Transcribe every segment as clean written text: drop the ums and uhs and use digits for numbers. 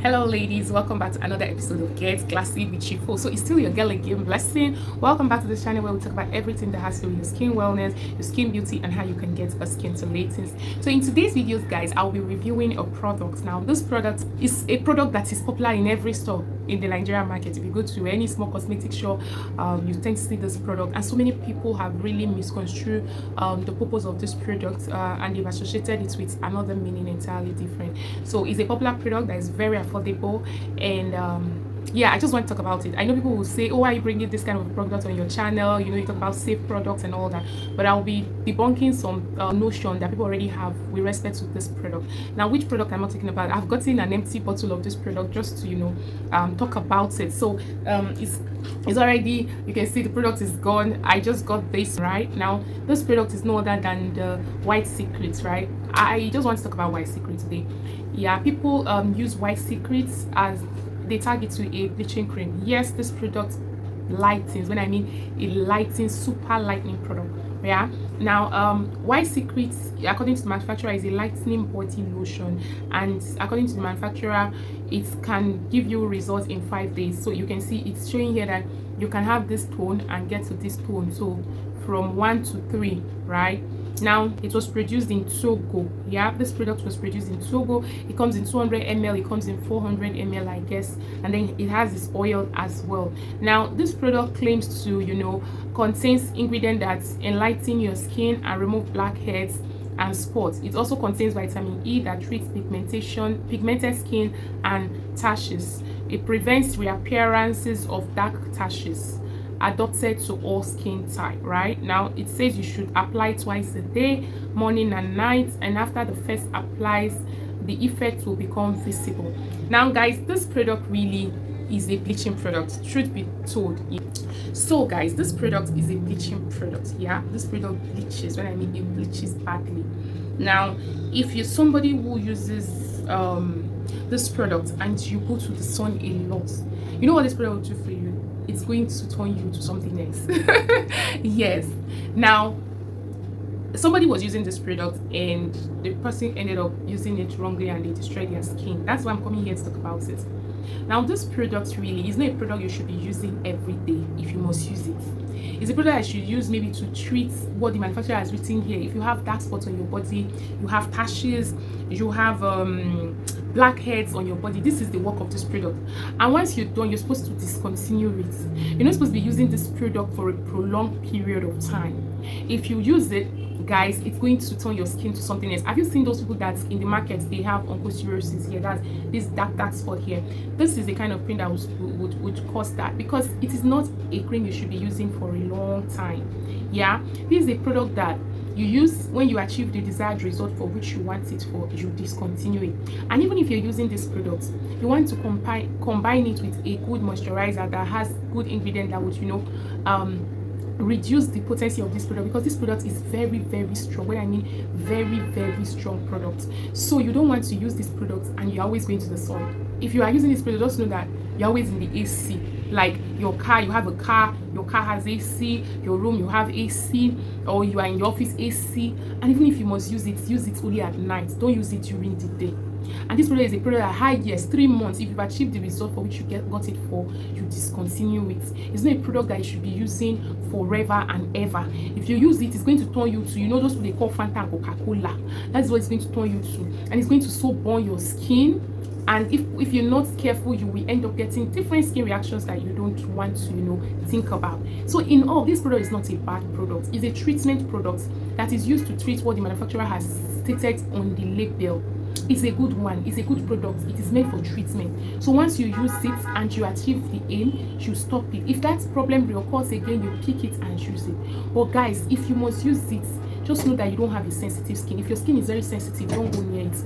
Hello ladies, welcome back to another episode of Get Classy with Chico. So it's still your girl again, Blessing. Welcome back to this channel where we talk about everything that has to do with your skin wellness, your skin beauty, and how you can get a skin to Lighten. So in today's videos, guys, I'll be reviewing a product. Now this product is a product that is popular in every store in the Nigerian market. If you go to any small cosmetic shop, you tend to see this product, and so many people have really misconstrued the purpose of this product and they've associated it with another meaning entirely different. So it's a popular product that is very affordable, and yeah, I just want to talk about it. I know people will say, oh, why are you bringing this kind of product on your channel? You know, you talk about safe products and all that, but I'll be debunking some notion that people already have with respect to this product. Now, which product I'm not talking about? I've gotten an empty bottle of this product just to, you know, talk about it. So it's already, you can see the product is gone. I just got this right now. This product is no other than the White Secrets, right? I just want to talk about White Secret today. Yeah, people use White Secrets as they tag it to a bleaching cream. Yes, this product lightens. When I mean it lightens, super lightening product. Yeah. Now, White Secrets, according to the manufacturer, is a lightening body lotion, and according to the manufacturer, it can give you results in 5 days. So you can see it's showing here that you can have this tone and get to this tone. So from 1 to 3, right? Now, it was produced in Togo. Yeah, this product was produced in Togo. It comes in 200 ml, it comes in 400 ml, I guess, and then it has this oil as well. Now, this product claims to, you know, contains ingredients that enlighten your skin and remove blackheads and spots. It also contains vitamin E that treats pigmented skin and tashes. It prevents reappearances of dark tashes, adopted to all skin type. Right now, it says you should apply twice a day, morning and night, and after the first applies, the effect will become visible. Now guys, this product really is a bleaching product, truth be told. So guys, this product is a bleaching product. Yeah, this product bleaches. When I mean it bleaches badly. Now, if you're somebody who uses this product and you go to the sun a lot, you know what this product will do for you? It's going to turn you to something else. Yes. Now, somebody was using this product and the person ended up using it wrongly and they destroyed their skin. That's why I'm coming here to talk about it. Now, this product really is not a product you should be using every day if you must use it. It's a product that you should use maybe to treat what the manufacturer has written here. If you have dark spots on your body, you have tashes, you have blackheads on your body, this is the work of this product. And once you're done, you're supposed to discontinue it. You're not supposed to be using this product for a prolonged period of time. If you use it, guys, it's going to turn your skin to something else. Have you seen those people that in the market they have onchocerciasis here? That's this dark spot here. This is the kind of cream that would cause that, because it is not a cream you should be using for a long time. Yeah, this is a product that you use when you achieve the desired result for which you want it for, you discontinue it. And even if you're using this product, you want to combine it with a good moisturizer that has good ingredient that would, you know, reduce the potency of this product, because this product is very strong. When I mean very strong product. So you don't want to use this product and you're always going to the sun. If you are using this product, just know that you're always in the AC. Like your car, you have a car, your car has AC, your room, you have AC, or you are in your office, AC. And even if you must use it only at night. Don't use it during the day. And this product is a product that high, yes, 3 months. If you've achieved the result for which you got it for, you discontinue it. It's not a product that you should be using forever and ever. If you use it, it's going to turn you to, you know, those what they call Fanta and Coca-Cola. That's what it's going to turn you to, and it's going to so burn your skin. And if you're not careful, you will end up getting different skin reactions that you don't want to, you know, think about. So in all, this product is not a bad product. It's a treatment product that is used to treat what the manufacturer has stated on the label. It's a good one. It's a good product. It is made for treatment. So once you use it and you achieve the aim, you stop it. If that problem reoccurs again, you pick it and use it. But guys, if you must use it, just know that you don't have a sensitive skin. If your skin is very sensitive, don't go near it.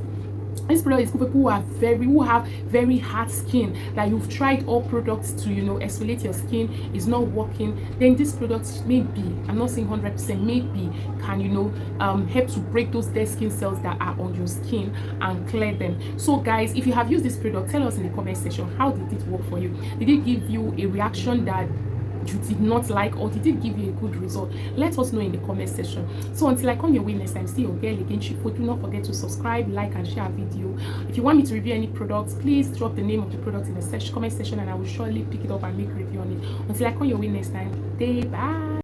This product is for people who have very hard skin, that you've tried all products to, you know, exfoliate your skin, is not working. Then this product maybe, I'm not saying 100%, maybe can, you know, help to break those dead skin cells that are on your skin and clear them. So guys, if you have used this product, tell us in the comment section, how did it work for you? Did it give you a reaction that you did not like, or did it give you a good result? Let us know in the comment section. So until I come your way next time, see your girl again, Chifo. Do not forget to subscribe, like, and share our video. If you want me to review any products, please drop the name of the product in the comment section, and I will surely pick it up and make a review on it. Until I come your way next time, bye.